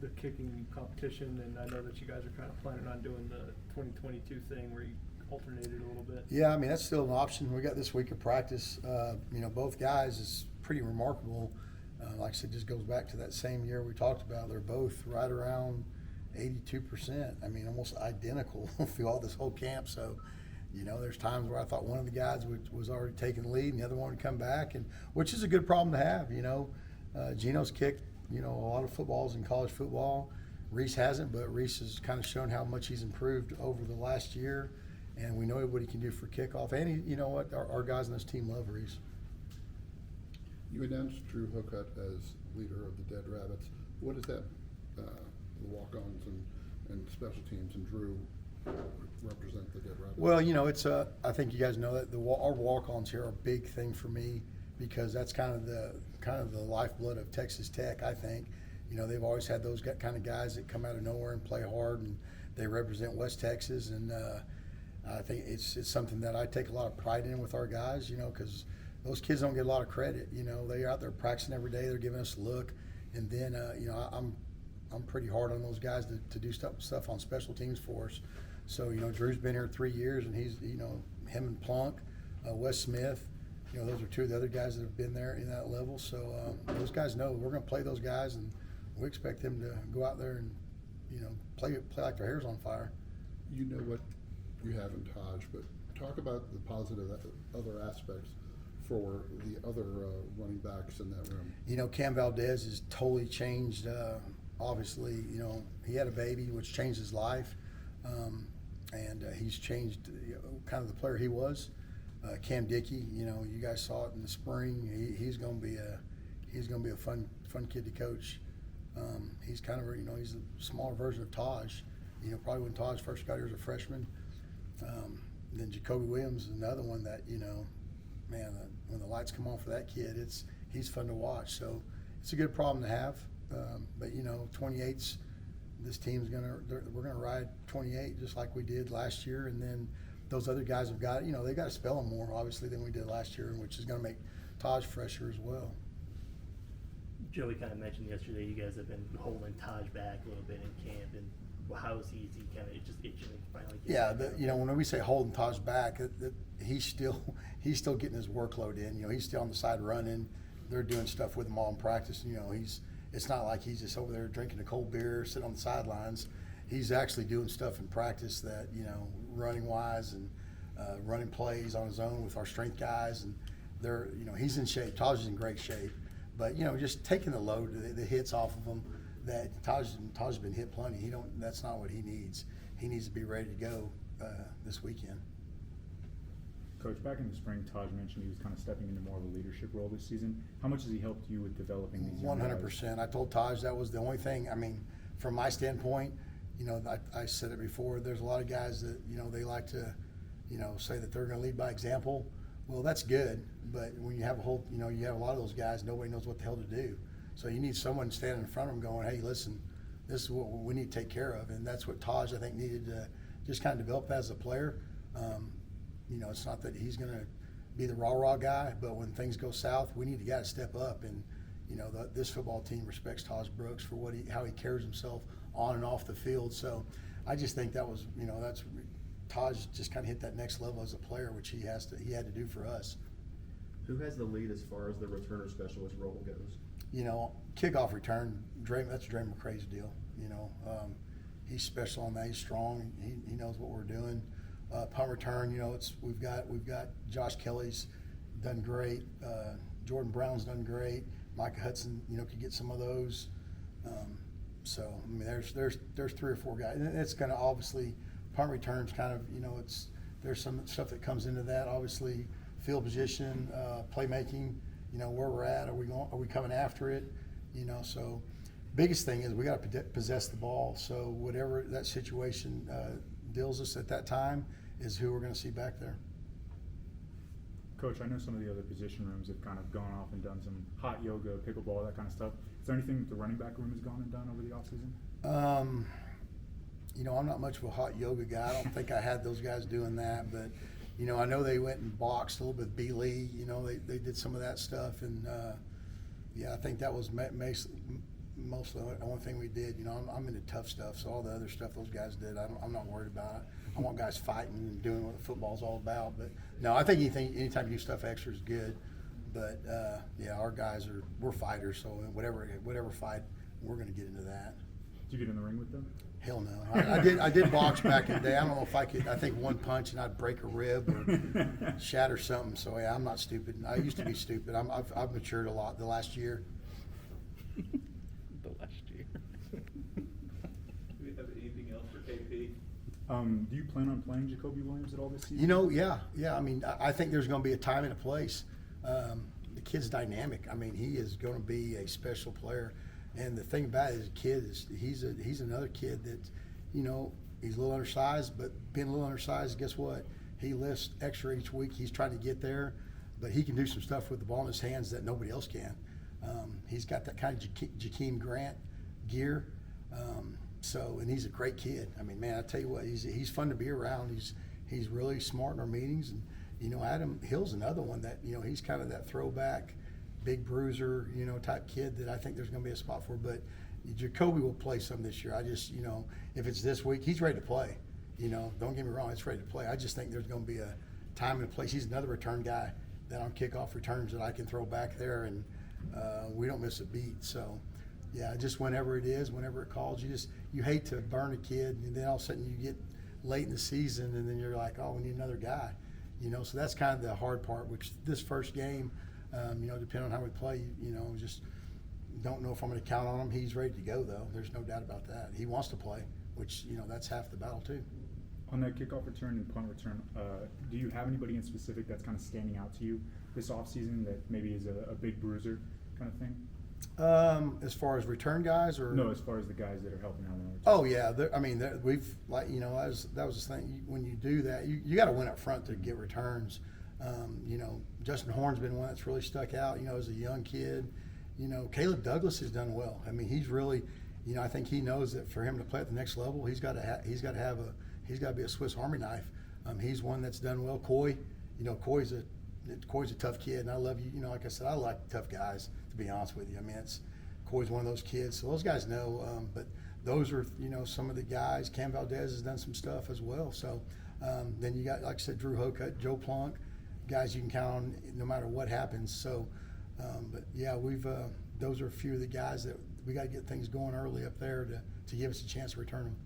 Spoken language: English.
the kicking competition, and I know that you guys are kind of planning on doing the 2022 thing where you alternated a little bit. Yeah, I mean, that's still an option. We got this week of practice. Both guys is pretty remarkable. Like I said, just goes back to that same year we talked about. They're both right around 82%. I mean, almost identical through all this whole camp. So, there's times where I thought one of the guys was already taking the lead and the other one would come back, and which is a good problem to have. Geno's kicked, a lot of footballs in college football. Reese hasn't, but Reese has kind of shown how much he's improved over the last year, and we know what he can do for kickoff. And our guys on this team love Reese. You announced Drew Hookutt as leader of the Dead Rabbits. What is that, the walk-ons and special teams, and Drew represent the Dead Rabbits? Well, it's I think you guys know that our walk-ons here are a big thing for me, because that's kind of the lifeblood of Texas Tech. I think, they've always had those kind of guys that come out of nowhere and play hard, and they represent West Texas, and I think it's something that I take a lot of pride in with our guys, because those kids don't get a lot of credit. They're out there practicing every day. They're giving us a look, and then I'm pretty hard on those guys to do stuff on special teams for us. So Drew's been here 3 years, and he's him and Plunk, Wes Smith. Those are two of the other guys that have been there in that level. So those guys know we're going to play those guys, and we expect them to go out there and play like their hair's on fire. You know what you have in Taj, but talk about the positive other aspects for the other running backs in that room. Cam Valdez has totally changed. Obviously, he had a baby, which changed his life, and he's changed kind of the player he was. Cam Dickey, you guys saw it in the spring. He's going to be a fun kid to coach. He's kind of he's a smaller version of Taj. Probably when Taj first got here as a freshman. Then Jacoby Williams is another one that man, when the lights come on for that kid, he's fun to watch. So it's a good problem to have. But 28's, this team's we're gonna ride 28 just like we did last year, and then those other guys have got they got to spell them more obviously than we did last year, which is gonna make Taj fresher as well. Joey kind of mentioned yesterday you guys have been holding Taj back a little bit in camp, and how is he kind of just itching to finally get when we say holding Taj back, he's still getting his workload in. He's still on the side running. They're doing stuff with him all in practice. It's not like he's just over there drinking a cold beer, sitting on the sidelines. He's actually doing stuff in practice that running wise and running plays on his own with our strength guys, and they're he's in shape. Taj is in great shape, but just taking the load, the hits off of him. That Taj's been hit plenty. That's not what he needs. He needs to be ready to go this weekend. Coach, back in the spring, Taj mentioned he was kind of stepping into more of a leadership role this season. How much has he helped you with developing these young guys? 100%. I told Taj that was the only thing. I mean, from my standpoint, I said it before. There's a lot of guys that they like to, say that they're going to lead by example. Well, that's good, but when you have you have a lot of those guys, nobody knows what the hell to do. So you need someone standing in front of them going, hey, listen, this is what we need to take care of. And that's what Taj, I think, needed to just kind of develop as a player. It's not that he's going to be the rah-rah guy, but when things go south, we need a guy to step up. And, this football team respects Taj Brooks for how he carries himself on and off the field. So I just think that was, Taj just kind of hit that next level as a player, which he had to do for us. Who has the lead as far as the returner specialist role goes? Kickoff return, that's Dre McCray's deal. He's special on that. He's strong. He knows what we're doing. Punt return, we've got Josh Kelly's done great. Jordan Brown's done great. Micah Hudson, could get some of those. So I mean, there's 3 or 4 guys, and it's going to obviously punt returns kind of there's some stuff that comes into that. Obviously, field position, playmaking. Where we're at, are we coming after it? So biggest thing is we got to possess the ball. So whatever that situation deals us at that time is who we're going to see back there. Coach, I know some of the other position rooms have kind of gone off and done some hot yoga, pickleball, that kind of stuff. Is there anything that the running back room has gone and done over the offseason? I'm not much of a hot yoga guy. I don't think I had those guys doing that, but I know they went and boxed a little bit with B. Lee. They did some of that stuff, and I think that was mostly the only thing we did. You know, I'm into tough stuff, so all the other stuff those guys did, I'm not worried about it. I want guys fighting and doing what football's all about. But no, I think anytime you do stuff extra is good. But yeah, our guys we're fighters, so whatever fight, we're going to get into that. Did you get in the ring with them? Hell no. I did box back in the day. I don't know if I could. I think one punch and I'd break a rib or shatter something. So yeah, I'm not stupid. I used to be stupid. I've matured a lot the last year. The last year. Do we have anything else for KP? Do you plan on playing Jacoby Williams at all this season? You know, yeah. I mean, I think there's going to be a time and a place. The kid's dynamic. I mean, he is going to be a special player. And the thing about it is, he's another kid that, you know, he's a little undersized, but being a little undersized, guess what? He lifts extra each week. He's trying to get there, but he can do some stuff with the ball in his hands that nobody else can. He's got that kind of Jakeem Grant gear. And he's a great kid. I mean, man, I tell you what, he's fun to be around. He's really smart in our meetings. And, you know, Adam Hill's another one that, you know, he's kind of that throwback, big bruiser, you know, type kid that I think there's going to be a spot for. But Jacoby will play some this year. I just, you know, if it's this week, he's ready to play. You know, don't get me wrong, it's ready to play. I just think there's going to be a time and a place. He's another return guy that on kickoff returns that I can throw back there, and we don't miss a beat. So, yeah, just whenever it is, whenever it calls, you hate to burn a kid, and then all of a sudden you get late in the season, and then you're like, oh, we need another guy. You know, so that's kind of the hard part, which this first game, you know, depending on how we play, you know, just don't know if I'm going to count on him. He's ready to go, though. There's no doubt about that. He wants to play, which, you know, that's half the battle, too. On that kickoff return and punt return, do you have anybody in specific that's kind of standing out to you this offseason that maybe is a big bruiser kind of thing? As far as return guys, or No, as far as the guys that are helping out in the return. Oh yeah, we've, like, you know, that was the thing. When you do that, you got to win up front to get returns. You know, Justin Horn's been one that's really stuck out. You know, as a young kid, you know, Caleb Douglas has done well. I mean, he's really, you know, I think he knows that for him to play at the next level, he's got to be a Swiss Army knife. He's one that's done well. Coy, you know, Coy's a tough kid, and I love you. You know, like I said, I like tough guys. To be honest with you, I mean, Coy's one of those kids. So those guys know. But those are, you know, some of the guys. Cam Valdez has done some stuff as well. So then you got, like I said, Drew Hocutt, Joe Plunk, guys you can count on no matter what happens. So, but yeah, those are a few of the guys that we got to get things going early up there to give us a chance to return them.